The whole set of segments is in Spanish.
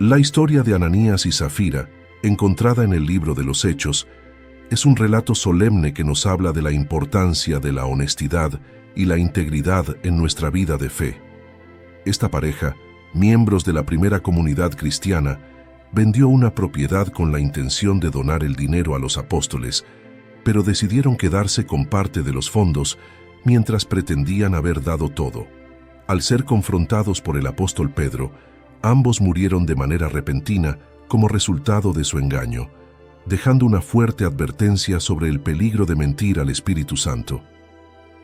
La historia de Ananías y Zafira, encontrada en el libro de los Hechos, es un relato solemne que nos habla de la importancia de la honestidad y la integridad en nuestra vida de fe. Esta pareja, miembros de la primera comunidad cristiana, vendió una propiedad con la intención de donar el dinero a los apóstoles, pero decidieron quedarse con parte de los fondos mientras pretendían haber dado todo. Al ser confrontados por el apóstol Pedro, ambos murieron de manera repentina como resultado de su engaño, dejando una fuerte advertencia sobre el peligro de mentir al Espíritu Santo.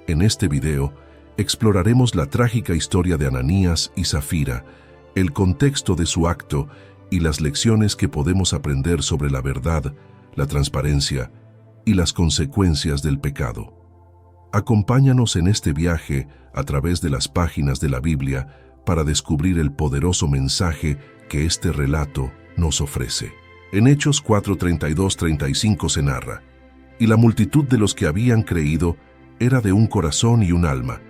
En este video, exploraremos la trágica historia de Ananías y Zafira, el contexto de su acto y las lecciones que podemos aprender sobre la verdad, la transparencia y las consecuencias del pecado. Acompáñanos en este viaje a través de las páginas de la Biblia para descubrir el poderoso mensaje que este relato nos ofrece. En Hechos 4:32-35 se narra: «Y la multitud de los que habían creído era de un corazón y un alma,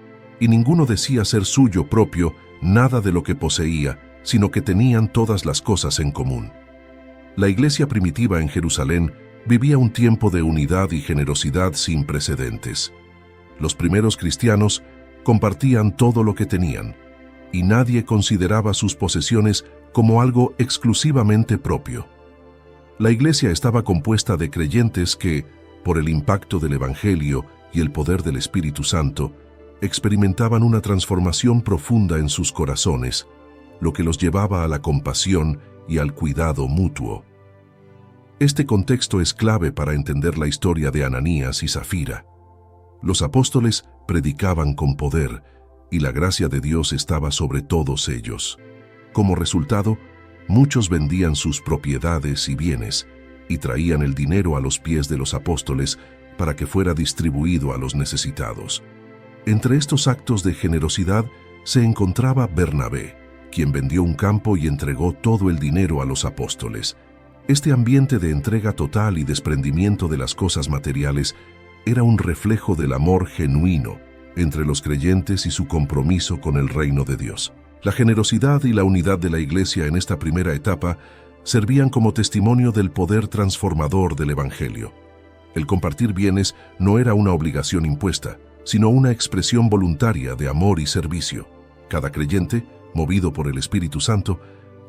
y ninguno decía ser suyo propio nada de lo que poseía, sino que tenían todas las cosas en común». La iglesia primitiva en Jerusalén vivía un tiempo de unidad y generosidad sin precedentes. Los primeros cristianos compartían todo lo que tenían, y nadie consideraba sus posesiones como algo exclusivamente propio. La iglesia estaba compuesta de creyentes que, por el impacto del Evangelio y el poder del Espíritu Santo, experimentaban una transformación profunda en sus corazones, lo que los llevaba a la compasión y al cuidado mutuo. Este contexto es clave para entender la historia de Ananías y Zafira. Los apóstoles predicaban con poder, y la gracia de Dios estaba sobre todos ellos. Como resultado, muchos vendían sus propiedades y bienes y traían el dinero a los pies de los apóstoles para que fuera distribuido a los necesitados. Entre estos actos de generosidad se encontraba Bernabé, quien vendió un campo y entregó todo el dinero a los apóstoles. Este ambiente de entrega total y desprendimiento de las cosas materiales era un reflejo del amor genuino entre los creyentes y su compromiso con el reino de Dios. La generosidad y la unidad de la iglesia en esta primera etapa servían como testimonio del poder transformador del Evangelio. El compartir bienes no era una obligación impuesta, sino una expresión voluntaria de amor y servicio. Cada creyente, movido por el Espíritu Santo,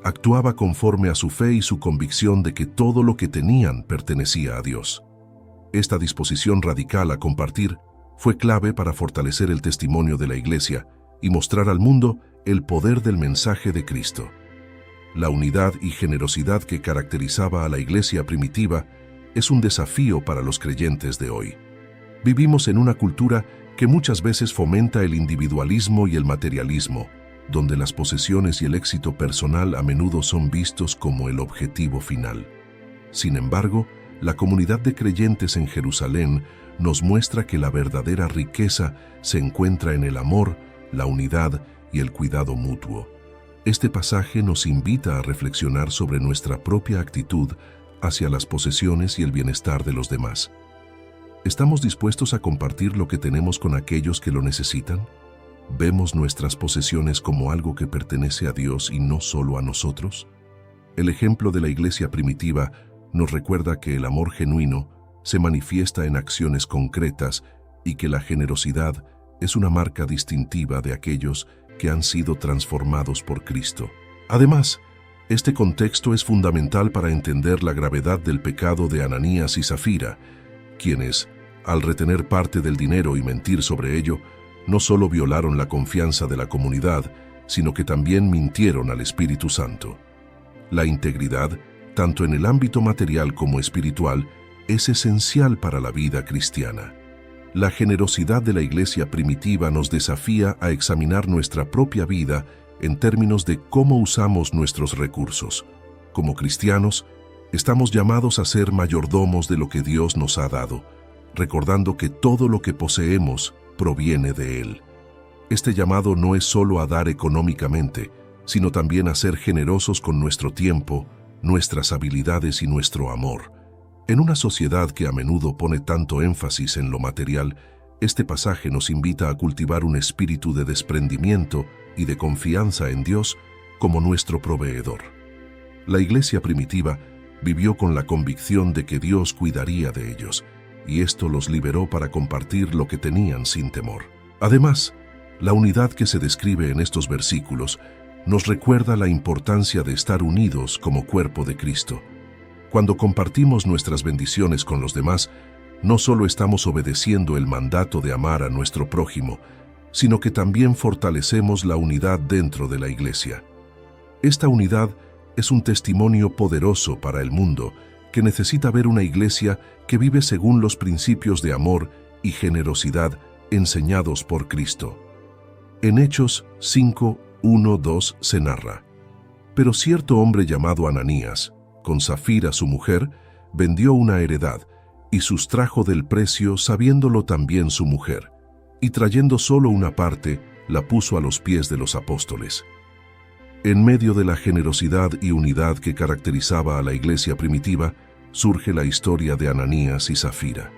actuaba conforme a su fe y su convicción de que todo lo que tenían pertenecía a Dios. Esta disposición radical a compartir fue clave para fortalecer el testimonio de la iglesia y mostrar al mundo el poder del mensaje de Cristo. La unidad y generosidad que caracterizaba a la iglesia primitiva es un desafío para los creyentes de hoy. Vivimos en una cultura que muchas veces fomenta el individualismo y el materialismo, donde las posesiones y el éxito personal a menudo son vistos como el objetivo final. Sin embargo, la comunidad de creyentes en Jerusalén nos muestra que la verdadera riqueza se encuentra en el amor, la unidad y el cuidado mutuo. Este pasaje nos invita a reflexionar sobre nuestra propia actitud hacia las posesiones y el bienestar de los demás. ¿Estamos dispuestos a compartir lo que tenemos con aquellos que lo necesitan? ¿Vemos nuestras posesiones como algo que pertenece a Dios y no solo a nosotros? El ejemplo de la iglesia primitiva nos recuerda que el amor genuino se manifiesta en acciones concretas y que la generosidad es una marca distintiva de aquellos que han sido transformados por Cristo. Además, este contexto es fundamental para entender la gravedad del pecado de Ananías y Zafira, quienes, al retener parte del dinero y mentir sobre ello, no solo violaron la confianza de la comunidad, sino que también mintieron al Espíritu Santo. La integridad, tanto en el ámbito material como espiritual, es esencial para la vida cristiana. La generosidad de la iglesia primitiva nos desafía a examinar nuestra propia vida en términos de cómo usamos nuestros recursos. Como cristianos, estamos llamados a ser mayordomos de lo que Dios nos ha dado, recordando que todo lo que poseemos proviene de Él. Este llamado no es solo a dar económicamente, sino también a ser generosos con nuestro tiempo, nuestras habilidades y nuestro amor. En una sociedad que a menudo pone tanto énfasis en lo material, este pasaje nos invita a cultivar un espíritu de desprendimiento y de confianza en Dios como nuestro proveedor. La iglesia primitiva vivió con la convicción de que Dios cuidaría de ellos, y esto los liberó para compartir lo que tenían sin temor. Además, la unidad que se describe en estos versículos nos recuerda la importancia de estar unidos como cuerpo de Cristo. Cuando compartimos nuestras bendiciones con los demás, no solo estamos obedeciendo el mandato de amar a nuestro prójimo, sino que también fortalecemos la unidad dentro de la iglesia. Esta unidad es un testimonio poderoso para el mundo que necesita ver una iglesia que vive según los principios de amor y generosidad enseñados por Cristo. En Hechos 5, 1, 2 se narra: pero cierto hombre llamado Ananías, con Safira su mujer, vendió una heredad y sustrajo del precio sabiéndolo también su mujer, y trayendo solo una parte, la puso a los pies de los apóstoles. En medio de la generosidad y unidad que caracterizaba a la iglesia primitiva, surge la historia de Ananías y Safira.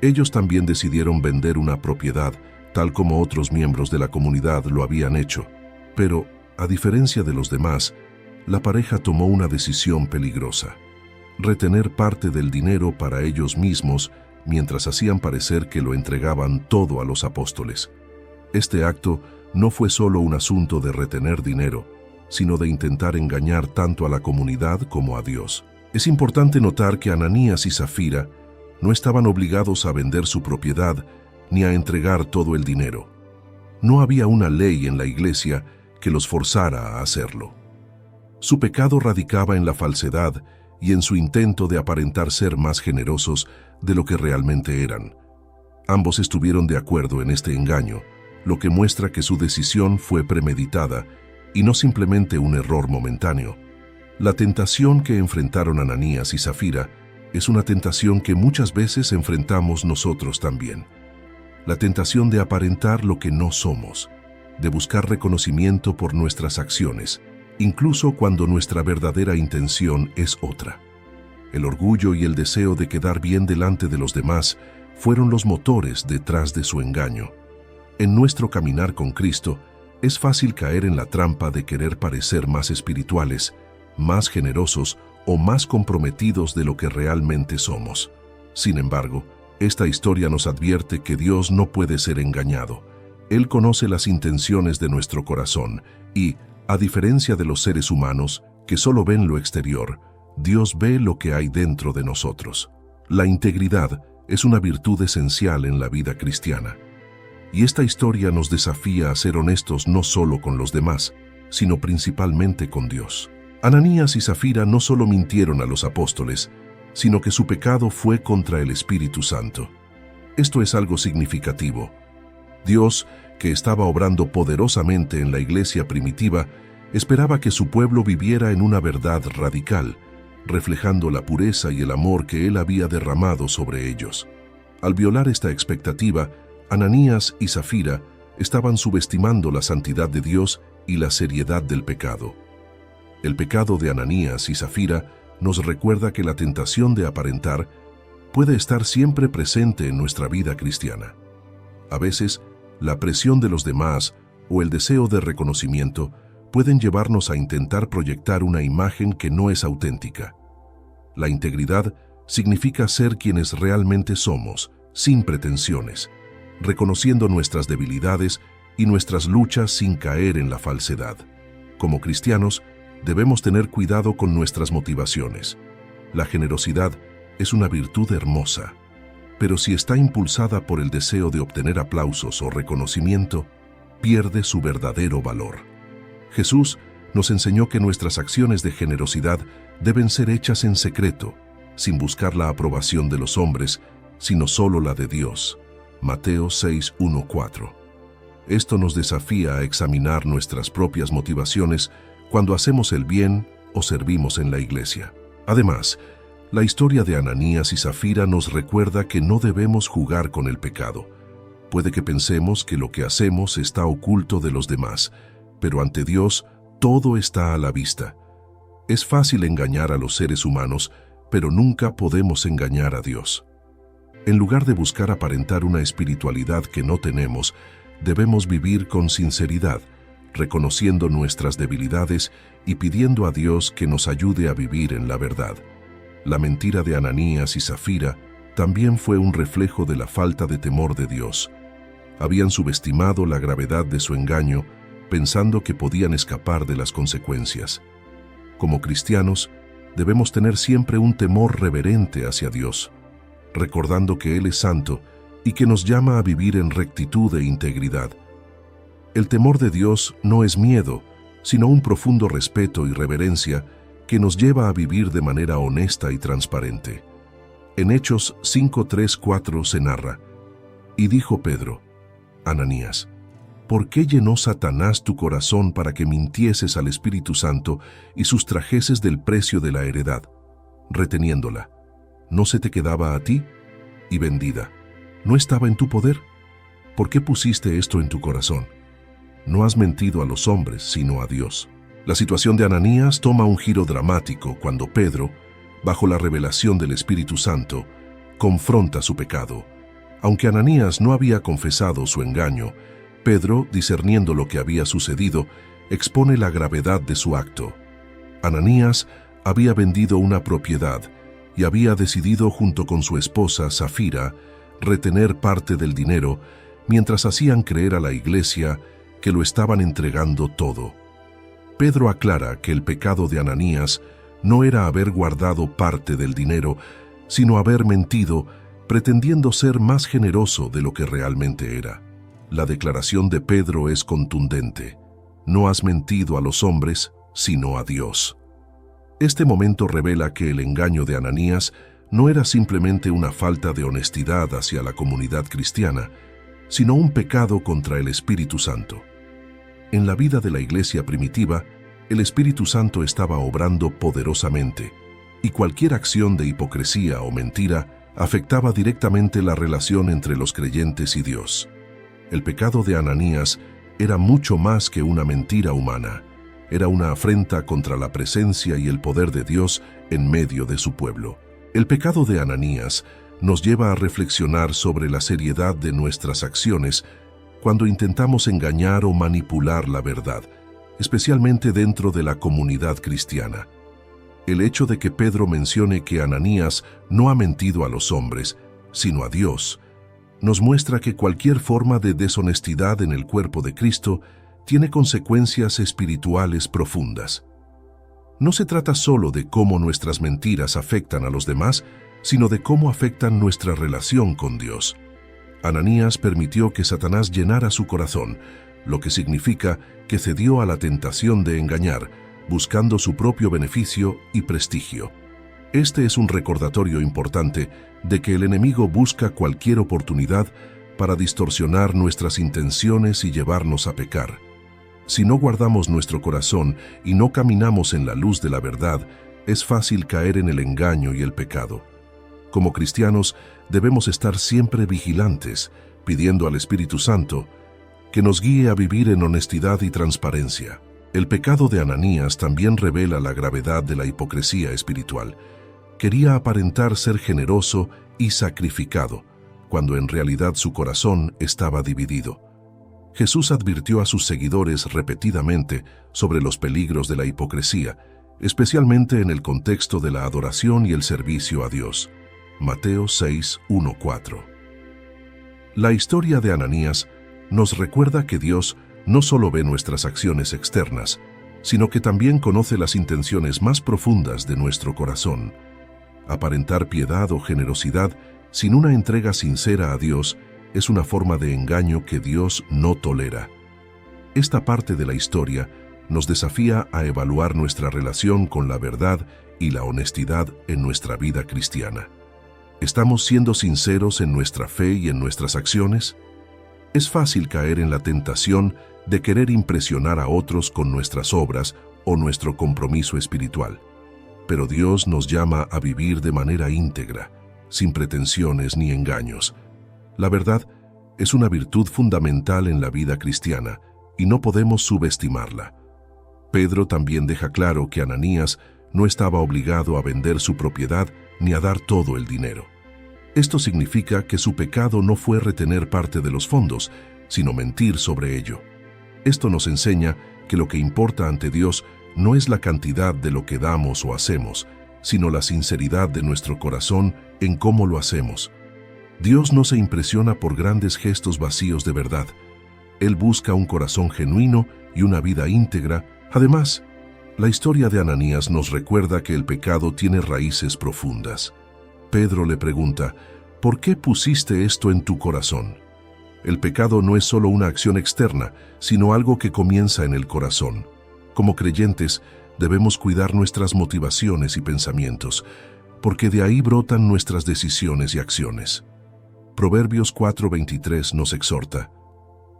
Ellos también decidieron vender una propiedad, tal como otros miembros de la comunidad lo habían hecho, pero, a diferencia de los demás, la pareja tomó una decisión peligrosa: retener parte del dinero para ellos mismos mientras hacían parecer que lo entregaban todo a los apóstoles. Este acto no fue solo un asunto de retener dinero, sino de intentar engañar tanto a la comunidad como a Dios. Es importante notar que Ananías y Safira no estaban obligados a vender su propiedad ni a entregar todo el dinero. No había una ley en la iglesia que los forzara a hacerlo. Su pecado radicaba en la falsedad y en su intento de aparentar ser más generosos de lo que realmente eran. Ambos estuvieron de acuerdo en este engaño, lo que muestra que su decisión fue premeditada y no simplemente un error momentáneo. La tentación que enfrentaron Ananías y Safira es una tentación que muchas veces enfrentamos nosotros también. La tentación de aparentar lo que no somos, de buscar reconocimiento por nuestras acciones, incluso cuando nuestra verdadera intención es otra. El orgullo y el deseo de quedar bien delante de los demás fueron los motores detrás de su engaño. En nuestro caminar con Cristo, es fácil caer en la trampa de querer parecer más espirituales, más generosos o más comprometidos de lo que realmente somos. Sin embargo, esta historia nos advierte que Dios no puede ser engañado. Él conoce las intenciones de nuestro corazón y, a diferencia de los seres humanos, que solo ven lo exterior, Dios ve lo que hay dentro de nosotros. La integridad es una virtud esencial en la vida cristiana. Y esta historia nos desafía a ser honestos no solo con los demás, sino principalmente con Dios. Ananías y Safira no solo mintieron a los apóstoles, sino que su pecado fue contra el Espíritu Santo. Esto es algo significativo. Dios, que estaba obrando poderosamente en la iglesia primitiva, esperaba que su pueblo viviera en una verdad radical, reflejando la pureza y el amor que Él había derramado sobre ellos. Al violar esta expectativa, Ananías y Safira estaban subestimando la santidad de Dios y la seriedad del pecado. El pecado de Ananías y Safira nos recuerda que la tentación de aparentar puede estar siempre presente en nuestra vida cristiana. A veces, la presión de los demás o el deseo de reconocimiento pueden llevarnos a intentar proyectar una imagen que no es auténtica. La integridad significa ser quienes realmente somos, sin pretensiones, reconociendo nuestras debilidades y nuestras luchas sin caer en la falsedad. Como cristianos, debemos tener cuidado con nuestras motivaciones. La generosidad es una virtud hermosa, pero si está impulsada por el deseo de obtener aplausos o reconocimiento, pierde su verdadero valor. Jesús nos enseñó que nuestras acciones de generosidad deben ser hechas en secreto, sin buscar la aprobación de los hombres, sino solo la de Dios. Mateo 6, 1, 4. Esto nos desafía a examinar nuestras propias motivaciones cuando hacemos el bien o servimos en la iglesia. Además, la historia de Ananías y Safira nos recuerda que no debemos jugar con el pecado. Puede que pensemos que lo que hacemos está oculto de los demás, pero ante Dios todo está a la vista. Es fácil engañar a los seres humanos, pero nunca podemos engañar a Dios. En lugar de buscar aparentar una espiritualidad que no tenemos, debemos vivir con sinceridad, reconociendo nuestras debilidades y pidiendo a Dios que nos ayude a vivir en la verdad. La mentira de Ananías y Zafira también fue un reflejo de la falta de temor de Dios. Habían subestimado la gravedad de su engaño, pensando que podían escapar de las consecuencias. Como cristianos, debemos tener siempre un temor reverente hacia Dios, recordando que Él es santo y que nos llama a vivir en rectitud e integridad. El temor de Dios no es miedo, sino un profundo respeto y reverencia que nos lleva a vivir de manera honesta y transparente. En Hechos 5:3-4 se narra: Y dijo Pedro: Ananías, ¿por qué llenó Satanás tu corazón para que mintieses al Espíritu Santo y sustrajeses del precio de la heredad, reteniéndola? ¿No se te quedaba a ti? Y vendida, ¿no estaba en tu poder? ¿Por qué pusiste esto en tu corazón? No has mentido a los hombres, sino a Dios. La situación de Ananías toma un giro dramático cuando Pedro, bajo la revelación del Espíritu Santo, confronta su pecado. Aunque Ananías no había confesado su engaño, Pedro, discerniendo lo que había sucedido, expone la gravedad de su acto. Ananías había vendido una propiedad y había decidido, junto con su esposa Zafira, retener parte del dinero mientras hacían creer a la iglesia que lo estaban entregando todo. Pedro aclara que el pecado de Ananías no era haber guardado parte del dinero, sino haber mentido, pretendiendo ser más generoso de lo que realmente era. La declaración de Pedro es contundente: no has mentido a los hombres, sino a Dios. Este momento revela que el engaño de Ananías no era simplemente una falta de honestidad hacia la comunidad cristiana, sino un pecado contra el Espíritu Santo. En la vida de la iglesia primitiva, el Espíritu Santo estaba obrando poderosamente, y cualquier acción de hipocresía o mentira afectaba directamente la relación entre los creyentes y Dios. El pecado de Ananías era mucho más que una mentira humana. Era una afrenta contra la presencia y el poder de Dios en medio de su pueblo. El pecado de Ananías nos lleva a reflexionar sobre la seriedad de nuestras acciones cuando intentamos engañar o manipular la verdad, especialmente dentro de la comunidad cristiana. El hecho de que Pedro mencione que Ananías no ha mentido a los hombres, sino a Dios, nos muestra que cualquier forma de deshonestidad en el cuerpo de Cristo tiene consecuencias espirituales profundas. No se trata solo de cómo nuestras mentiras afectan a los demás, sino de cómo afectan nuestra relación con Dios. Ananías permitió que Satanás llenara su corazón, lo que significa que cedió a la tentación de engañar, buscando su propio beneficio y prestigio. Este es un recordatorio importante de que el enemigo busca cualquier oportunidad para distorsionar nuestras intenciones y llevarnos a pecar. Si no guardamos nuestro corazón y no caminamos en la luz de la verdad, es fácil caer en el engaño y el pecado. Como cristianos, debemos estar siempre vigilantes, pidiendo al Espíritu Santo que nos guíe a vivir en honestidad y transparencia. El pecado de Ananías también revela la gravedad de la hipocresía espiritual. Quería aparentar ser generoso y sacrificado, cuando en realidad su corazón estaba dividido. Jesús advirtió a sus seguidores repetidamente sobre los peligros de la hipocresía, especialmente en el contexto de la adoración y el servicio a Dios. Mateo 6:1-4. La historia de Ananías nos recuerda que Dios no solo ve nuestras acciones externas, sino que también conoce las intenciones más profundas de nuestro corazón. Aparentar piedad o generosidad sin una entrega sincera a Dios es una forma de engaño que Dios no tolera. Esta parte de la historia nos desafía a evaluar nuestra relación con la verdad y la honestidad en nuestra vida cristiana. ¿Estamos siendo sinceros en nuestra fe y en nuestras acciones? Es fácil caer en la tentación de querer impresionar a otros con nuestras obras o nuestro compromiso espiritual. Pero Dios nos llama a vivir de manera íntegra, sin pretensiones ni engaños. La verdad es una virtud fundamental en la vida cristiana y no podemos subestimarla. Pedro también deja claro que Ananías no estaba obligado a vender su propiedad ni a dar todo el dinero. Esto significa que su pecado no fue retener parte de los fondos, sino mentir sobre ello. Esto nos enseña que lo que importa ante Dios no es la cantidad de lo que damos o hacemos, sino la sinceridad de nuestro corazón en cómo lo hacemos. Dios no se impresiona por grandes gestos vacíos de verdad. Él busca un corazón genuino y una vida íntegra. Además, la historia de Ananías nos recuerda que el pecado tiene raíces profundas. Pedro le pregunta, ¿por qué pusiste esto en tu corazón? El pecado no es solo una acción externa, sino algo que comienza en el corazón. Como creyentes, debemos cuidar nuestras motivaciones y pensamientos, porque de ahí brotan nuestras decisiones y acciones. Proverbios 4:23 nos exhorta,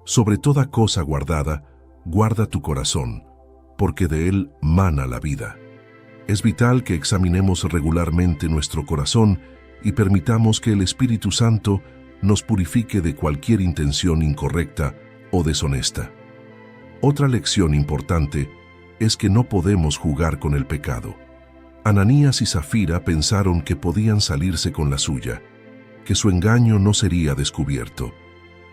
sobre toda cosa guardada, guarda tu corazón, porque de él mana la vida. Es vital que examinemos regularmente nuestro corazón y permitamos que el Espíritu Santo nos purifique de cualquier intención incorrecta o deshonesta. Otra lección importante es que no podemos jugar con el pecado. Ananías y Zafira pensaron que podían salirse con la suya, que su engaño no sería descubierto.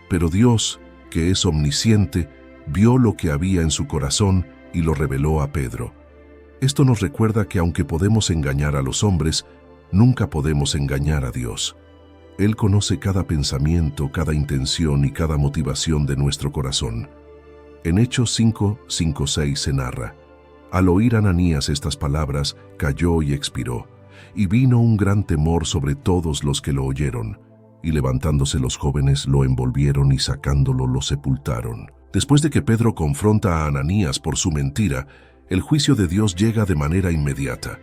Pero Dios, que es omnisciente, vio lo que había en su corazón y lo reveló a Pedro. Esto nos recuerda que aunque podemos engañar a los hombres, nunca podemos engañar a Dios. Él conoce cada pensamiento, cada intención y cada motivación de nuestro corazón. En Hechos 5:5-6 se narra, al oír Ananías estas palabras, cayó y expiró, y vino un gran temor sobre todos los que lo oyeron, y levantándose los jóvenes lo envolvieron y sacándolo lo sepultaron. Después de que Pedro confronta a Ananías por su mentira, el juicio de Dios llega de manera inmediata.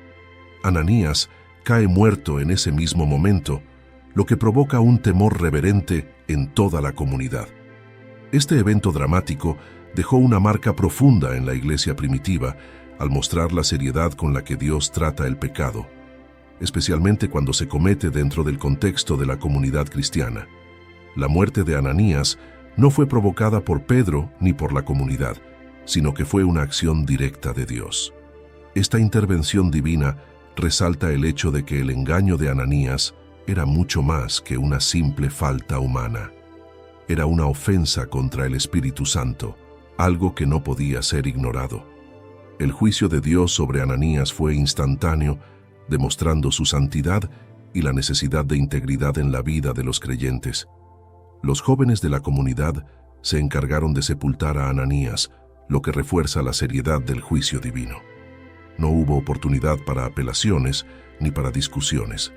Ananías cae muerto en ese mismo momento, lo que provoca un temor reverente en toda la comunidad. Este evento dramático dejó una marca profunda en la iglesia primitiva al mostrar la seriedad con la que Dios trata el pecado, especialmente cuando se comete dentro del contexto de la comunidad cristiana. La muerte de Ananías no fue provocada por Pedro ni por la comunidad, sino que fue una acción directa de Dios. Esta intervención divina resalta el hecho de que el engaño de Ananías era mucho más que una simple falta humana. Era una ofensa contra el Espíritu Santo, algo que no podía ser ignorado. El juicio de Dios sobre Ananías fue instantáneo, demostrando su santidad y la necesidad de integridad en la vida de los creyentes. Los jóvenes de la comunidad se encargaron de sepultar a Ananías, lo que refuerza la seriedad del juicio divino. No hubo oportunidad para apelaciones ni para discusiones.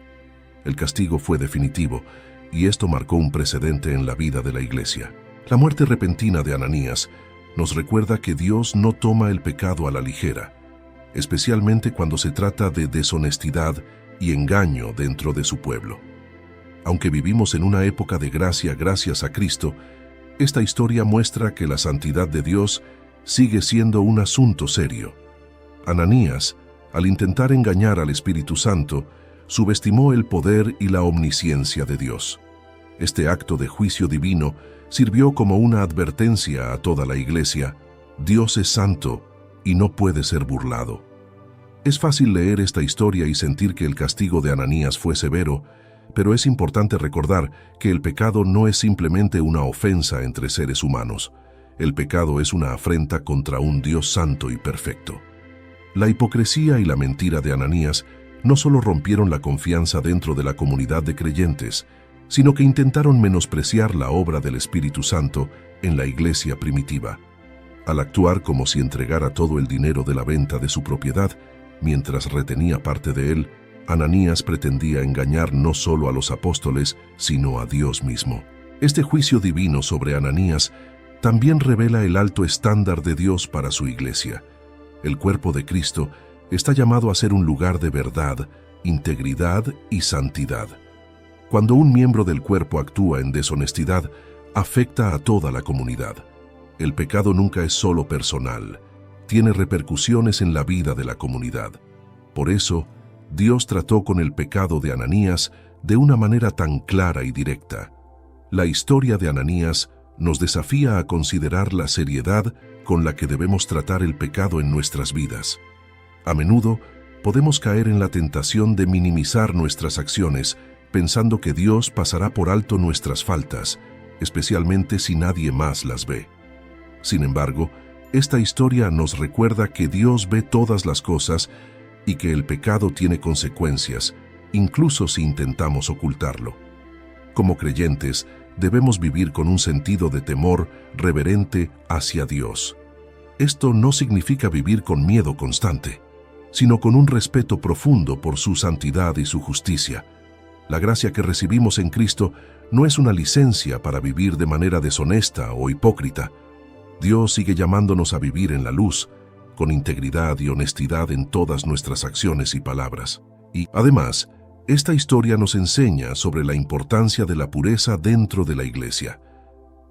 El castigo fue definitivo, y esto marcó un precedente en la vida de la iglesia. La muerte repentina de Ananías nos recuerda que Dios no toma el pecado a la ligera, especialmente cuando se trata de deshonestidad y engaño dentro de su pueblo. Aunque vivimos en una época de gracia gracias a Cristo, esta historia muestra que la santidad de Dios sigue siendo un asunto serio. Ananías, al intentar engañar al Espíritu Santo, subestimó el poder y la omnisciencia de Dios. Este acto de juicio divino sirvió como una advertencia a toda la iglesia: Dios es santo y no puede ser burlado. Es fácil leer esta historia y sentir que el castigo de Ananías fue severo, pero es importante recordar que el pecado no es simplemente una ofensa entre seres humanos. El pecado es una afrenta contra un Dios santo y perfecto. La hipocresía y la mentira de Ananías no solo rompieron la confianza dentro de la comunidad de creyentes, sino que intentaron menospreciar la obra del Espíritu Santo en la iglesia primitiva. Al actuar como si entregara todo el dinero de la venta de su propiedad, mientras retenía parte de él, Ananías pretendía engañar no solo a los apóstoles, sino a Dios mismo. Este juicio divino sobre Ananías también revela el alto estándar de Dios para su iglesia. El cuerpo de Cristo está llamado a ser un lugar de verdad, integridad y santidad. Cuando un miembro del cuerpo actúa en deshonestidad, afecta a toda la comunidad. El pecado nunca es solo personal, tiene repercusiones en la vida de la comunidad. Por eso, Dios trató con el pecado de Ananías de una manera tan clara y directa. La historia de Ananías nos desafía a considerar la seriedad con la que debemos tratar el pecado en nuestras vidas. A menudo, podemos caer en la tentación de minimizar nuestras acciones, pensando que Dios pasará por alto nuestras faltas, especialmente si nadie más las ve. Sin embargo, esta historia nos recuerda que Dios ve todas las cosas y que el pecado tiene consecuencias, incluso si intentamos ocultarlo. Como creyentes, debemos vivir con un sentido de temor reverente hacia Dios. Esto no significa vivir con miedo constante, sino con un respeto profundo por su santidad y su justicia. La gracia que recibimos en Cristo no es una licencia para vivir de manera deshonesta o hipócrita. Dios sigue llamándonos a vivir en la luz, con integridad y honestidad en todas nuestras acciones y palabras. Y, además, esta historia nos enseña sobre la importancia de la pureza dentro de la Iglesia.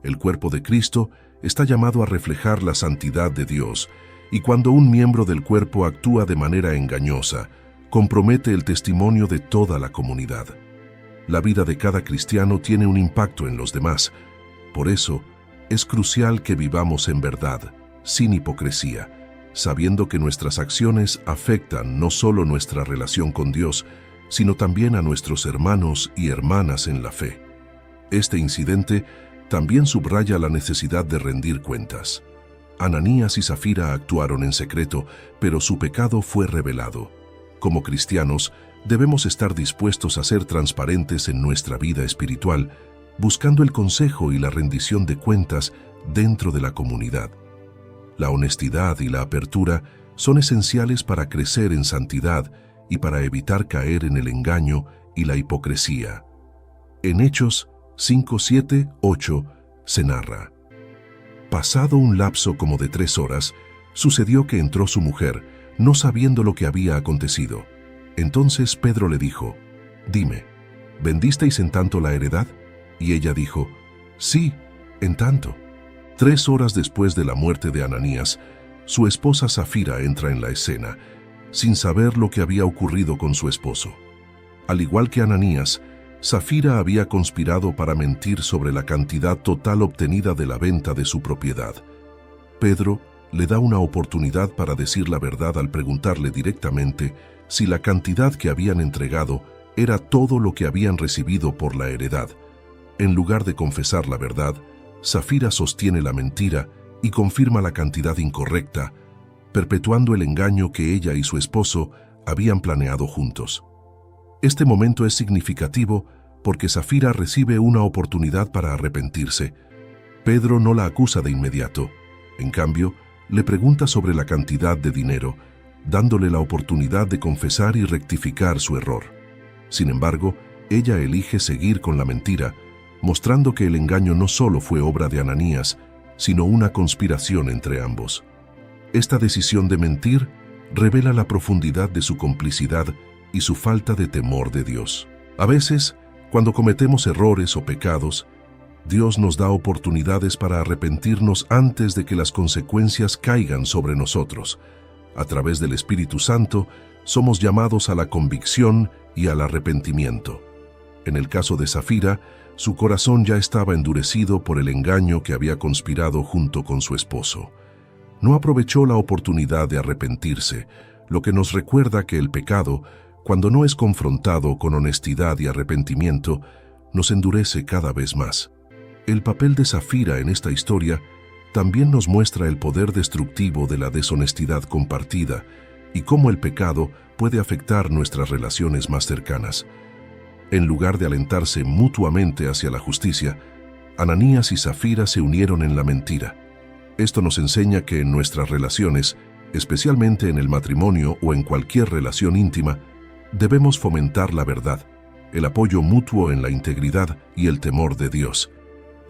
El cuerpo de Cristo está llamado a reflejar la santidad de Dios, y cuando un miembro del cuerpo actúa de manera engañosa, compromete el testimonio de toda la comunidad. La vida de cada cristiano tiene un impacto en los demás. Por eso, es crucial que vivamos en verdad, sin hipocresía, sabiendo que nuestras acciones afectan no solo nuestra relación con Dios, sino también a nuestros hermanos y hermanas en la fe. Este incidente también subraya la necesidad de rendir cuentas. Ananías y Zafira actuaron en secreto, pero su pecado fue revelado. Como cristianos, debemos estar dispuestos a ser transparentes en nuestra vida espiritual, buscando el consejo y la rendición de cuentas dentro de la comunidad. La honestidad y la apertura son esenciales para crecer en santidad y para evitar caer en el engaño y la hipocresía. En Hechos 5, 7, 8 se narra: pasado un lapso como de 3 horas, sucedió que entró su mujer, no sabiendo lo que había acontecido. Entonces Pedro le dijo: dime, ¿vendisteis en tanto la heredad? Y ella dijo: sí, en tanto. 3 horas después de la muerte de Ananías, su esposa Zafira entra en la escena, sin saber lo que había ocurrido con su esposo. Al igual que Ananías, Zafira había conspirado para mentir sobre la cantidad total obtenida de la venta de su propiedad. Pedro le da una oportunidad para decir la verdad al preguntarle directamente si la cantidad que habían entregado era todo lo que habían recibido por la heredad. En lugar de confesar la verdad, Zafira sostiene la mentira y confirma la cantidad incorrecta, perpetuando el engaño que ella y su esposo habían planeado juntos. Este momento es significativo porque Zafira recibe una oportunidad para arrepentirse. Pedro no la acusa de inmediato. En cambio, le pregunta sobre la cantidad de dinero, dándole la oportunidad de confesar y rectificar su error. Sin embargo, ella elige seguir con la mentira, mostrando que el engaño no solo fue obra de Ananías, sino una conspiración entre ambos. Esta decisión de mentir revela la profundidad de su complicidad y su falta de temor de Dios. A veces, cuando cometemos errores o pecados, Dios nos da oportunidades para arrepentirnos antes de que las consecuencias caigan sobre nosotros. A través del Espíritu Santo, somos llamados a la convicción y al arrepentimiento. En el caso de Zafira, su corazón ya estaba endurecido por el engaño que había conspirado junto con su esposo. No aprovechó la oportunidad de arrepentirse, lo que nos recuerda que el pecado, cuando no es confrontado con honestidad y arrepentimiento, nos endurece cada vez más. El papel de Zafira en esta historia también nos muestra el poder destructivo de la deshonestidad compartida y cómo el pecado puede afectar nuestras relaciones más cercanas. En lugar de alentarse mutuamente hacia la justicia, Ananías y Zafira se unieron en la mentira. Esto nos enseña que en nuestras relaciones, especialmente en el matrimonio o en cualquier relación íntima, debemos fomentar la verdad, el apoyo mutuo en la integridad y el temor de Dios,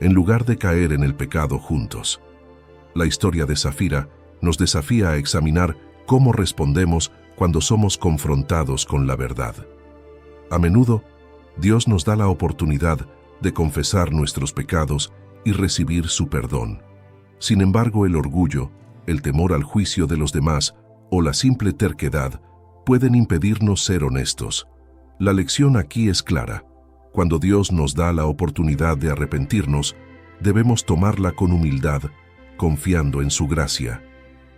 en lugar de caer en el pecado juntos. La historia de Zafira nos desafía a examinar cómo respondemos cuando somos confrontados con la verdad. A menudo, Dios nos da la oportunidad de confesar nuestros pecados y recibir su perdón. Sin embargo, el orgullo, el temor al juicio de los demás o la simple terquedad pueden impedirnos ser honestos. La lección aquí es clara. Cuando Dios nos da la oportunidad de arrepentirnos, debemos tomarla con humildad, confiando en su gracia.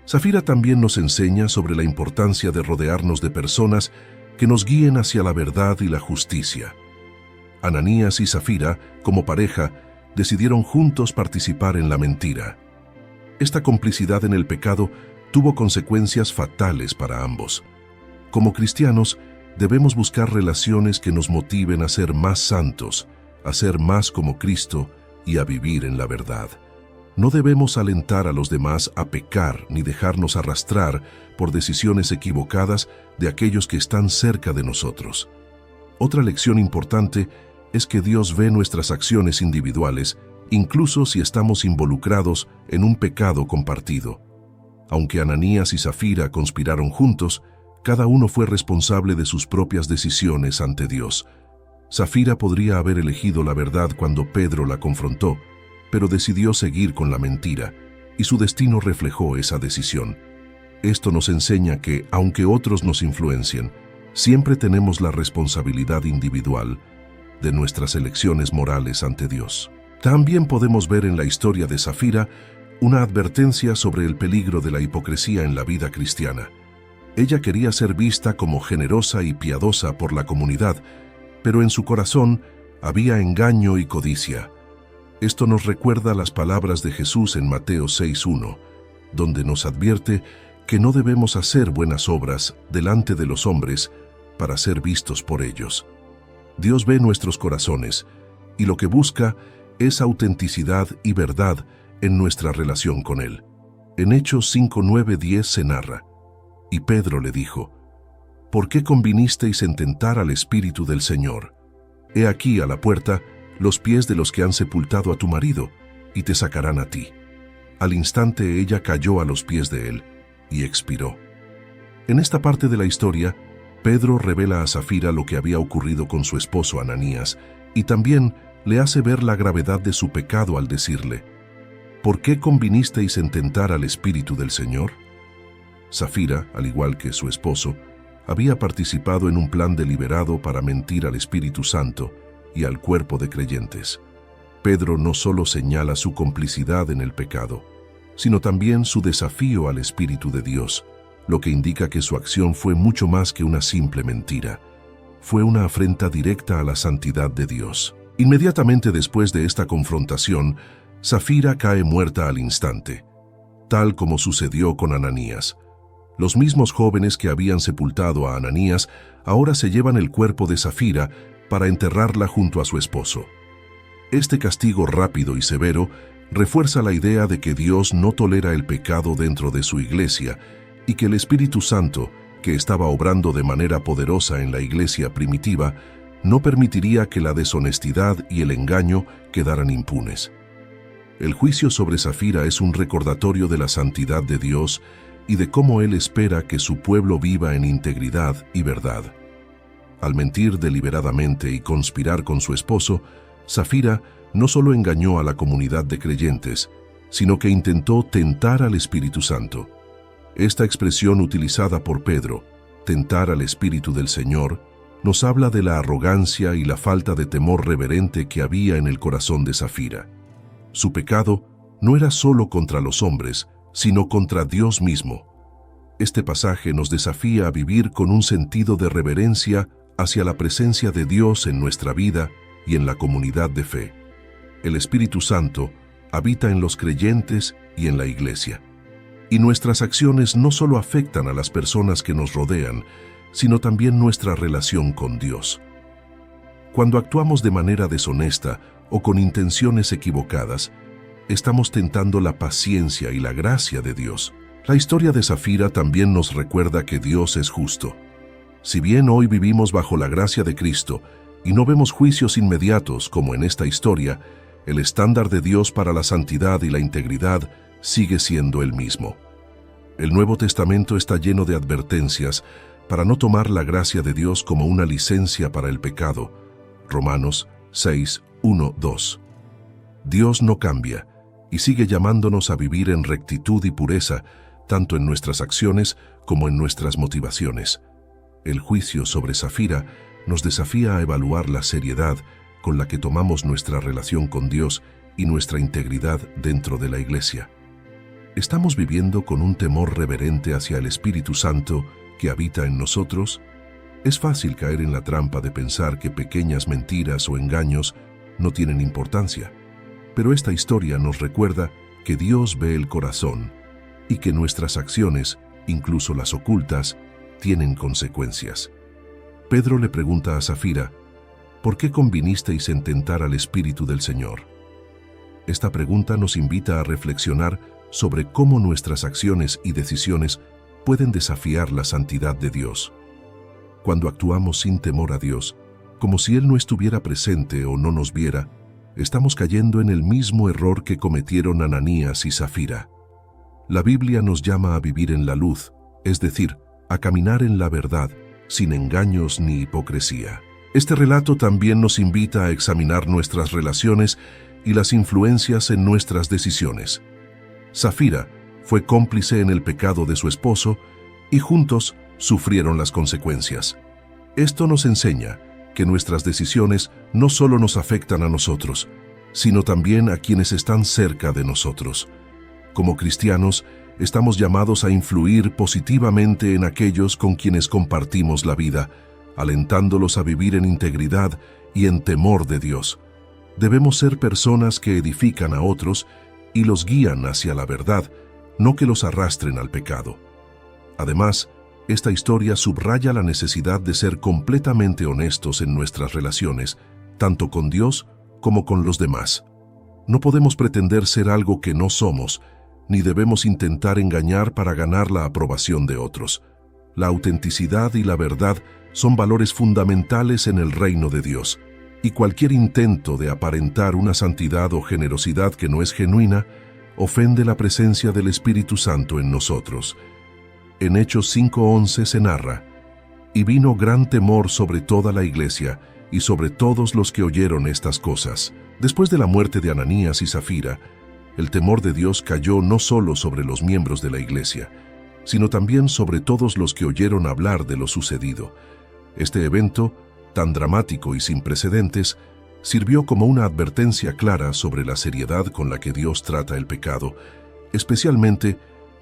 Zafira también nos enseña sobre la importancia de rodearnos de personas que nos guíen hacia la verdad y la justicia. Ananías y Zafira, como pareja, decidieron juntos participar en la mentira. Esta complicidad en el pecado tuvo consecuencias fatales para ambos. Como cristianos, debemos buscar relaciones que nos motiven a ser más santos, a ser más como Cristo y a vivir en la verdad. No debemos alentar a los demás a pecar ni dejarnos arrastrar por decisiones equivocadas de aquellos que están cerca de nosotros. Otra lección importante es que Dios ve nuestras acciones individuales, incluso si estamos involucrados en un pecado compartido. Aunque Ananías y Safira conspiraron juntos, cada uno fue responsable de sus propias decisiones ante Dios. Safira podría haber elegido la verdad cuando Pedro la confrontó, pero decidió seguir con la mentira, y su destino reflejó esa decisión. Esto nos enseña que, aunque otros nos influencien, siempre tenemos la responsabilidad individual de nuestras elecciones morales ante Dios. También podemos ver en la historia de Safira una advertencia sobre el peligro de la hipocresía en la vida cristiana. Ella quería ser vista como generosa y piadosa por la comunidad, pero en su corazón había engaño y codicia. Esto nos recuerda las palabras de Jesús en Mateo 6:1, donde nos advierte que no debemos hacer buenas obras delante de los hombres para ser vistos por ellos. Dios ve nuestros corazones y lo que busca es autenticidad y verdad en nuestra relación con Él. En Hechos 5:9-10 se narra: y Pedro le dijo: ¿por qué convinisteis en tentar al Espíritu del Señor? He aquí a la puerta los pies de los que han sepultado a tu marido, y te sacarán a ti. Al instante ella cayó a los pies de él, y expiró. En esta parte de la historia, Pedro revela a Safira lo que había ocurrido con su esposo Ananías, y también le hace ver la gravedad de su pecado al decirle: ¿por qué convinisteis en tentar al Espíritu del Señor? Safira, al igual que su esposo, había participado en un plan deliberado para mentir al Espíritu Santo y al cuerpo de creyentes. Pedro no solo señala su complicidad en el pecado, sino también su desafío al Espíritu de Dios, lo que indica que su acción fue mucho más que una simple mentira. Fue una afrenta directa a la santidad de Dios. Inmediatamente después de esta confrontación, Safira cae muerta al instante, tal como sucedió con Ananías. Los mismos jóvenes que habían sepultado a Ananías ahora se llevan el cuerpo de Safira para enterrarla junto a su esposo. Este castigo rápido y severo refuerza la idea de que Dios no tolera el pecado dentro de su iglesia y que el Espíritu Santo, que estaba obrando de manera poderosa en la iglesia primitiva, no permitiría que la deshonestidad y el engaño quedaran impunes. El juicio sobre Safira es un recordatorio de la santidad de Dios y de cómo Él espera que su pueblo viva en integridad y verdad. Al mentir deliberadamente y conspirar con su esposo, Safira no solo engañó a la comunidad de creyentes, sino que intentó tentar al Espíritu Santo. Esta expresión utilizada por Pedro, tentar al Espíritu del Señor, nos habla de la arrogancia y la falta de temor reverente que había en el corazón de Safira. Su pecado no era solo contra los hombres, sino contra Dios mismo. Este pasaje nos desafía a vivir con un sentido de reverencia hacia la presencia de Dios en nuestra vida y en la comunidad de fe. El Espíritu Santo habita en los creyentes y en la iglesia. Y nuestras acciones no solo afectan a las personas que nos rodean, sino también nuestra relación con Dios. Cuando actuamos de manera deshonesta o con intenciones equivocadas, estamos tentando la paciencia y la gracia de Dios. La historia de Safira también nos recuerda que Dios es justo. Si bien hoy vivimos bajo la gracia de Cristo y no vemos juicios inmediatos como en esta historia, el estándar de Dios para la santidad y la integridad sigue siendo el mismo. El Nuevo Testamento está lleno de advertencias para no tomar la gracia de Dios como una licencia para el pecado. Romanos 6:1-2. Dios no cambia y sigue llamándonos a vivir en rectitud y pureza, tanto en nuestras acciones como en nuestras motivaciones. El juicio sobre Safira nos desafía a evaluar la seriedad con la que tomamos nuestra relación con Dios y nuestra integridad dentro de la iglesia. ¿Estamos viviendo con un temor reverente hacia el Espíritu Santo que habita en nosotros? Es fácil caer en la trampa de pensar que pequeñas mentiras o engaños no tienen importancia, pero esta historia nos recuerda que Dios ve el corazón y que nuestras acciones, incluso las ocultas, tienen consecuencias. Pedro le pregunta a Safira, ¿por qué convinisteis en tentar al Espíritu del Señor? Esta pregunta nos invita a reflexionar sobre cómo nuestras acciones y decisiones pueden desafiar la santidad de Dios. Cuando actuamos sin temor a Dios, como si Él no estuviera presente o no nos viera, estamos cayendo en el mismo error que cometieron Ananías y Safira. La Biblia nos llama a vivir en la luz, es decir, a caminar en la verdad, sin engaños ni hipocresía. Este relato también nos invita a examinar nuestras relaciones y las influencias en nuestras decisiones. Safira fue cómplice en el pecado de su esposo y juntos sufrieron las consecuencias. Esto nos enseña que nuestras decisiones no solo nos afectan a nosotros, sino también a quienes están cerca de nosotros. Como cristianos, estamos llamados a influir positivamente en aquellos con quienes compartimos la vida, alentándolos a vivir en integridad y en temor de Dios. Debemos ser personas que edifican a otros y los guían hacia la verdad, no que los arrastren al pecado. Además, esta historia subraya la necesidad de ser completamente honestos en nuestras relaciones, tanto con Dios como con los demás. No podemos pretender ser algo que no somos, ni debemos intentar engañar para ganar la aprobación de otros. La autenticidad y la verdad son valores fundamentales en el reino de Dios, y cualquier intento de aparentar una santidad o generosidad que no es genuina ofende la presencia del Espíritu Santo en nosotros. En Hechos 5:11 se narra, «Y vino gran temor sobre toda la iglesia y sobre todos los que oyeron estas cosas». Después de la muerte de Ananías y Safira, el temor de Dios cayó no solo sobre los miembros de la iglesia, sino también sobre todos los que oyeron hablar de lo sucedido. Este evento, tan dramático y sin precedentes, sirvió como una advertencia clara sobre la seriedad con la que Dios trata el pecado, especialmente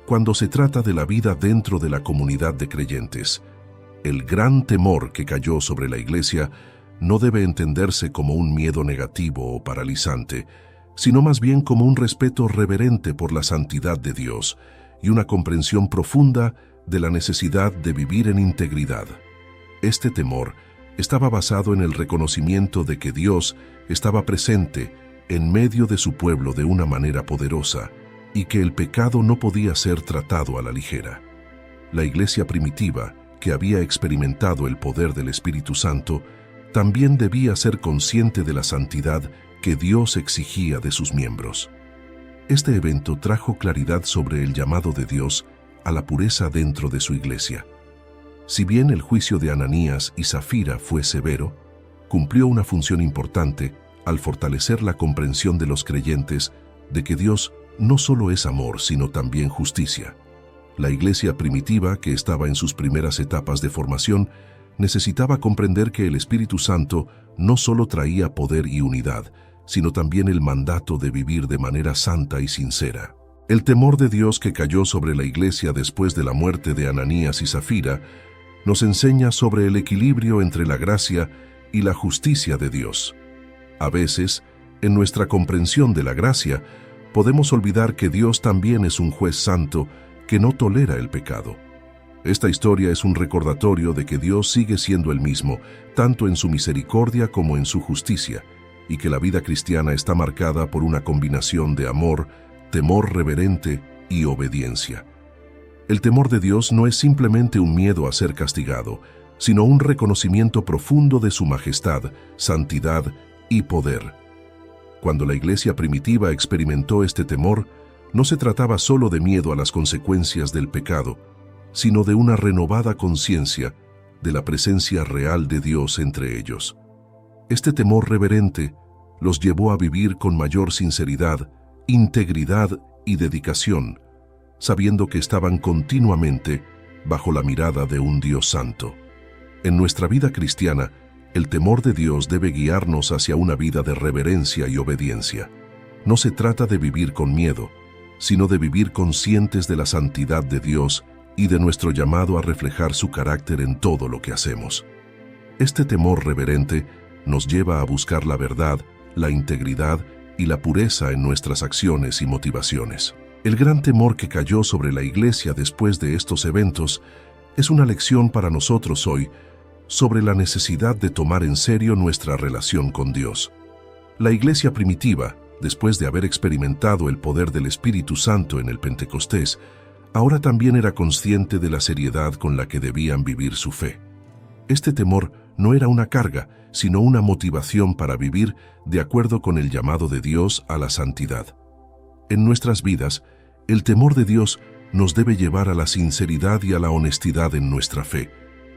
cuando se trata de la vida dentro de la comunidad de creyentes. El gran temor que cayó sobre la iglesia no debe entenderse como un miedo negativo o paralizante, sino más bien como un respeto reverente por la santidad de Dios y una comprensión profunda de la necesidad de vivir en integridad. Este temor estaba basado en el reconocimiento de que Dios estaba presente en medio de su pueblo de una manera poderosa y que el pecado no podía ser tratado a la ligera. La iglesia primitiva, que había experimentado el poder del Espíritu Santo, también debía ser consciente de la santidad que Dios exigía de sus miembros. Este evento trajo claridad sobre el llamado de Dios a la pureza dentro de su iglesia. Si bien el juicio de Ananías y Safira fue severo, cumplió una función importante al fortalecer la comprensión de los creyentes de que Dios no solo es amor, sino también justicia. La iglesia primitiva, que estaba en sus primeras etapas de formación, necesitaba comprender que el Espíritu Santo no solo traía poder y unidad, sino también el mandato de vivir de manera santa y sincera. El temor de Dios que cayó sobre la iglesia después de la muerte de Ananías y Safira nos enseña sobre el equilibrio entre la gracia y la justicia de Dios. A veces, en nuestra comprensión de la gracia, podemos olvidar que Dios también es un juez santo que no tolera el pecado. Esta historia es un recordatorio de que Dios sigue siendo el mismo, tanto en su misericordia como en su justicia, y que la vida cristiana está marcada por una combinación de amor, temor reverente y obediencia. El temor de Dios no es simplemente un miedo a ser castigado, sino un reconocimiento profundo de su majestad, santidad y poder. Cuando la iglesia primitiva experimentó este temor, no se trataba solo de miedo a las consecuencias del pecado, sino de una renovada conciencia de la presencia real de Dios entre ellos. Este temor reverente los llevó a vivir con mayor sinceridad, integridad y dedicación, sabiendo que estaban continuamente bajo la mirada de un Dios santo. En nuestra vida cristiana, el temor de Dios debe guiarnos hacia una vida de reverencia y obediencia. No se trata de vivir con miedo, sino de vivir conscientes de la santidad de Dios y de nuestro llamado a reflejar su carácter en todo lo que hacemos. Este temor reverente nos lleva a buscar la verdad, la integridad y la pureza en nuestras acciones y motivaciones. El gran temor que cayó sobre la Iglesia después de estos eventos es una lección para nosotros hoy sobre la necesidad de tomar en serio nuestra relación con Dios. La Iglesia primitiva, después de haber experimentado el poder del Espíritu Santo en el Pentecostés, ahora también era consciente de la seriedad con la que debían vivir su fe. Este temor no era una carga, sino una motivación para vivir de acuerdo con el llamado de Dios a la santidad. En nuestras vidas, el temor de Dios nos debe llevar a la sinceridad y a la honestidad en nuestra fe.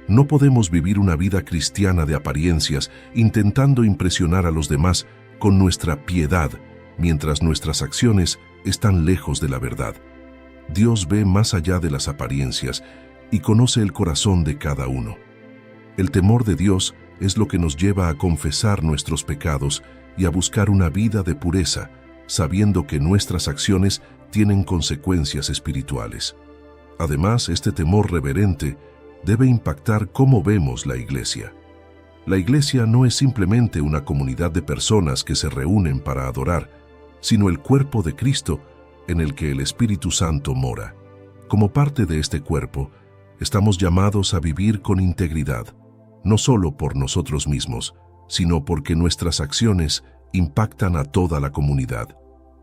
No podemos vivir una vida cristiana de apariencias intentando impresionar a los demás con nuestra piedad, mientras nuestras acciones están lejos de la verdad. Dios ve más allá de las apariencias y conoce el corazón de cada uno. El temor de Dios es lo que nos lleva a confesar nuestros pecados y a buscar una vida de pureza, sabiendo que nuestras acciones tienen consecuencias espirituales. Además, este temor reverente debe impactar cómo vemos la Iglesia. La Iglesia no es simplemente una comunidad de personas que se reúnen para adorar, sino el cuerpo de Cristo en el que el Espíritu Santo mora. Como parte de este cuerpo, estamos llamados a vivir con integridad, no solo por nosotros mismos, sino porque nuestras acciones impactan a toda la comunidad.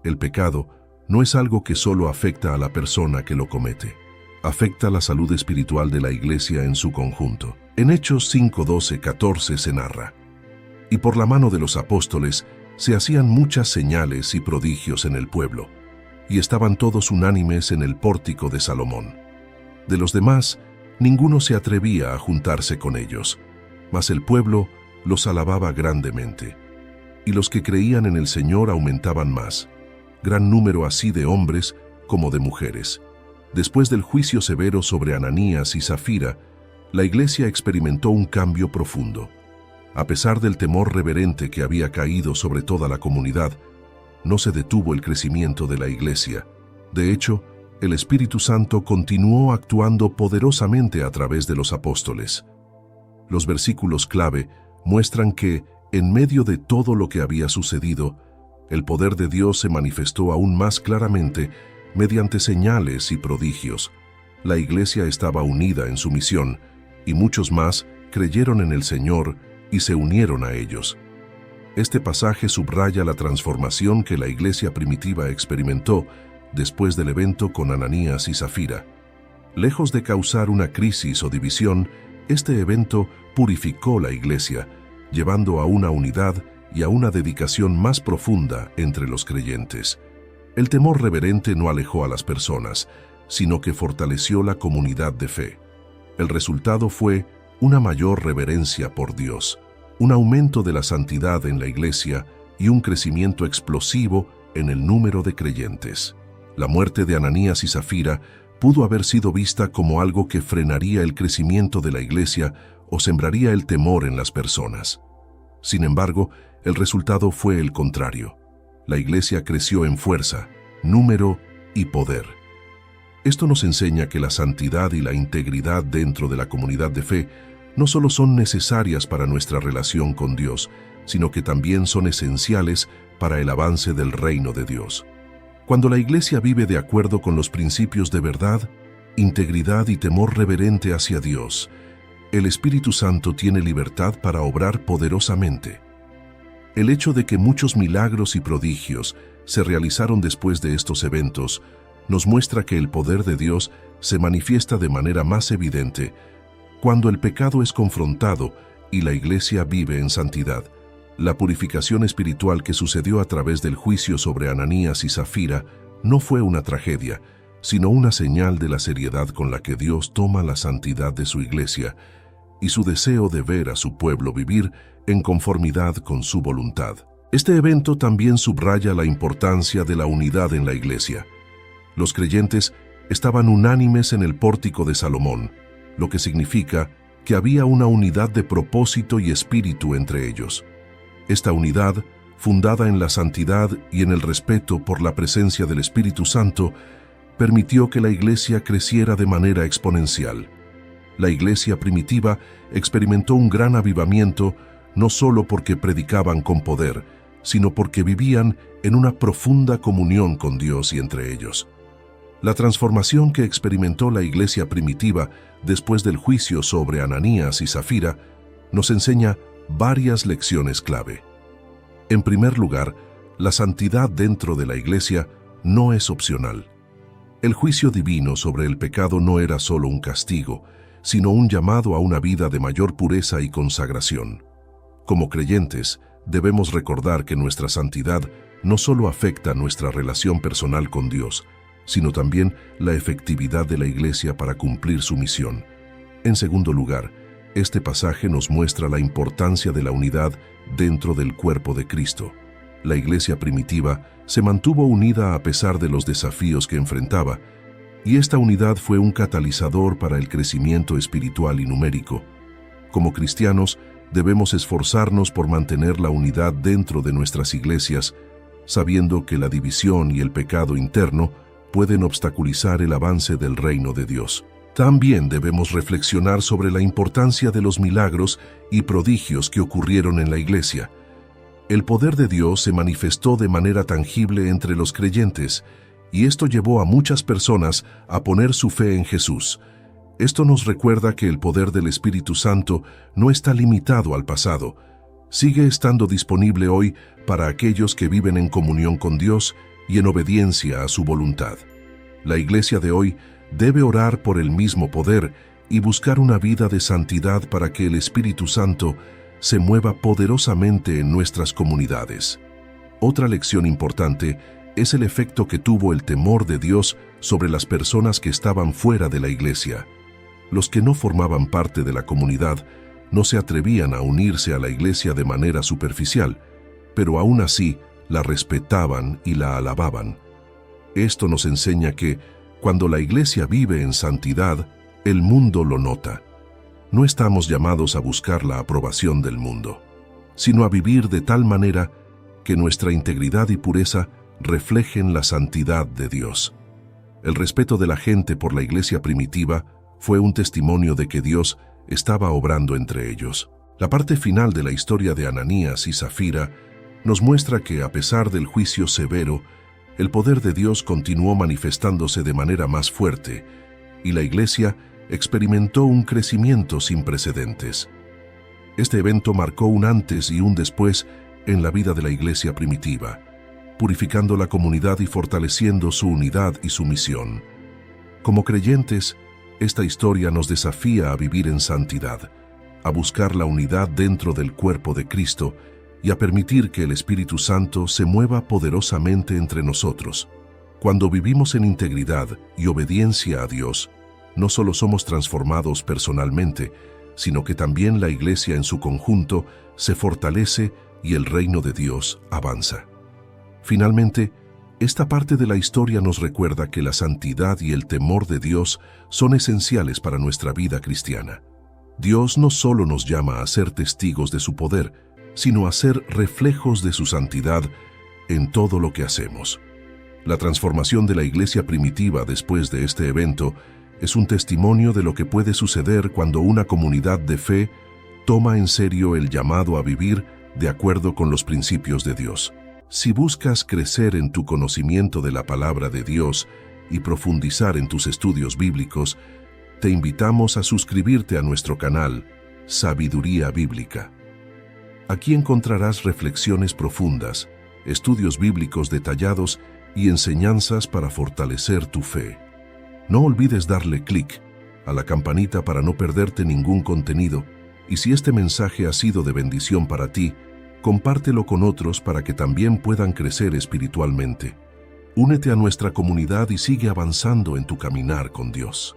El pecado no es algo que solo afecta a la persona que lo comete. Afecta la salud espiritual de la Iglesia en su conjunto. En Hechos 5, 12, 14 se narra: y por la mano de los apóstoles se hacían muchas señales y prodigios en el pueblo, y estaban todos unánimes en el pórtico de Salomón. De los demás, ninguno se atrevía a juntarse con ellos, mas el pueblo los alababa grandemente. Y los que creían en el Señor aumentaban más, gran número así de hombres como de mujeres. Después del juicio severo sobre Ananías y Zafira, la Iglesia experimentó un cambio profundo. A pesar del temor reverente que había caído sobre toda la comunidad, no se detuvo el crecimiento de la Iglesia. De hecho, el Espíritu Santo continuó actuando poderosamente a través de los apóstoles. Los versículos clave muestran que, en medio de todo lo que había sucedido, el poder de Dios se manifestó aún más claramente mediante señales y prodigios. La Iglesia estaba unida en su misión, y muchos más creyeron en el Señor y se unieron a ellos. Este pasaje subraya la transformación que la Iglesia primitiva experimentó después del evento con Ananías y Zafira. Lejos de causar una crisis o división, este evento purificó la Iglesia, llevando a una unidad y a una dedicación más profunda entre los creyentes. El temor reverente no alejó a las personas, sino que fortaleció la comunidad de fe. El resultado fue una mayor reverencia por Dios, un aumento de la santidad en la Iglesia y un crecimiento explosivo en el número de creyentes. La muerte de Ananías y Zafira pudo haber sido vista como algo que frenaría el crecimiento de la Iglesia o sembraría el temor en las personas. Sin embargo, el resultado fue el contrario. La Iglesia creció en fuerza, número y poder. Esto nos enseña que la santidad y la integridad dentro de la comunidad de fe no solo son necesarias para nuestra relación con Dios, sino que también son esenciales para el avance del reino de Dios. Cuando la Iglesia vive de acuerdo con los principios de verdad, integridad y temor reverente hacia Dios, el Espíritu Santo tiene libertad para obrar poderosamente. El hecho de que muchos milagros y prodigios se realizaron después de estos eventos nos muestra que el poder de Dios se manifiesta de manera más evidente cuando el pecado es confrontado y la Iglesia vive en santidad. La purificación espiritual que sucedió a través del juicio sobre Ananías y Zafira no fue una tragedia, sino una señal de la seriedad con la que Dios toma la santidad de su Iglesia y su deseo de ver a su pueblo vivir en conformidad con su voluntad. Este evento también subraya la importancia de la unidad en la Iglesia. Los creyentes estaban unánimes en el pórtico de Salomón, lo que significa que había una unidad de propósito y espíritu entre ellos. Esta unidad, fundada en la santidad y en el respeto por la presencia del Espíritu Santo, permitió que la Iglesia creciera de manera exponencial. La Iglesia primitiva experimentó un gran avivamiento no solo porque predicaban con poder, sino porque vivían en una profunda comunión con Dios y entre ellos. La transformación que experimentó la iglesia primitiva después del juicio sobre Ananías y Zafira nos enseña varias lecciones clave. En primer lugar, la santidad dentro de la iglesia no es opcional. El juicio divino sobre el pecado no era solo un castigo, sino un llamado a una vida de mayor pureza y consagración. Como creyentes, debemos recordar que nuestra santidad no solo afecta nuestra relación personal con Dios, sino también la efectividad de la iglesia para cumplir su misión. En segundo lugar, este pasaje nos muestra la importancia de la unidad dentro del cuerpo de Cristo. La iglesia primitiva se mantuvo unida a pesar de los desafíos que enfrentaba, y esta unidad fue un catalizador para el crecimiento espiritual y numérico. Como cristianos, debemos esforzarnos por mantener la unidad dentro de nuestras iglesias, sabiendo que la división y el pecado interno pueden obstaculizar el avance del reino de Dios. También debemos reflexionar sobre la importancia de los milagros y prodigios que ocurrieron en la iglesia. El poder de Dios se manifestó de manera tangible entre los creyentes, y esto llevó a muchas personas a poner su fe en Jesús. Esto nos recuerda que el poder del Espíritu Santo no está limitado al pasado. Sigue estando disponible hoy para aquellos que viven en comunión con Dios y en obediencia a su voluntad. La iglesia de hoy debe orar por el mismo poder y buscar una vida de santidad para que el Espíritu Santo se mueva poderosamente en nuestras comunidades. Otra lección importante es el efecto que tuvo el temor de Dios sobre las personas que estaban fuera de la iglesia. Los que no formaban parte de la comunidad no se atrevían a unirse a la iglesia de manera superficial, pero aún así la respetaban y la alababan. Esto nos enseña que, cuando la iglesia vive en santidad, el mundo lo nota. No estamos llamados a buscar la aprobación del mundo, sino a vivir de tal manera que nuestra integridad y pureza reflejen la santidad de Dios. El respeto de la gente por la iglesia primitiva fue un testimonio de que Dios estaba obrando entre ellos. La parte final de la historia de Ananías y Zafira nos muestra que, a pesar del juicio severo, el poder de Dios continuó manifestándose de manera más fuerte, y la iglesia experimentó un crecimiento sin precedentes. Este evento marcó un antes y un después en la vida de la iglesia primitiva, purificando la comunidad y fortaleciendo su unidad y su misión. Como creyentes, esta historia nos desafía a vivir en santidad, a buscar la unidad dentro del cuerpo de Cristo y a permitir que el Espíritu Santo se mueva poderosamente entre nosotros. Cuando vivimos en integridad y obediencia a Dios, no solo somos transformados personalmente, sino que también la iglesia en su conjunto se fortalece y el reino de Dios avanza. Finalmente, esta parte de la historia nos recuerda que la santidad y el temor de Dios son esenciales para nuestra vida cristiana. Dios no solo nos llama a ser testigos de su poder, sino a ser reflejos de su santidad en todo lo que hacemos. La transformación de la iglesia primitiva después de este evento es un testimonio de lo que puede suceder cuando una comunidad de fe toma en serio el llamado a vivir de acuerdo con los principios de Dios. Si buscas crecer en tu conocimiento de la palabra de Dios y profundizar en tus estudios bíblicos, te invitamos a suscribirte a nuestro canal Sabiduría Bíblica. Aquí encontrarás reflexiones profundas, estudios bíblicos detallados y enseñanzas para fortalecer tu fe. No olvides darle clic a la campanita para no perderte ningún contenido, y si este mensaje ha sido de bendición para ti, compártelo con otros para que también puedan crecer espiritualmente. Únete a nuestra comunidad y sigue avanzando en tu caminar con Dios.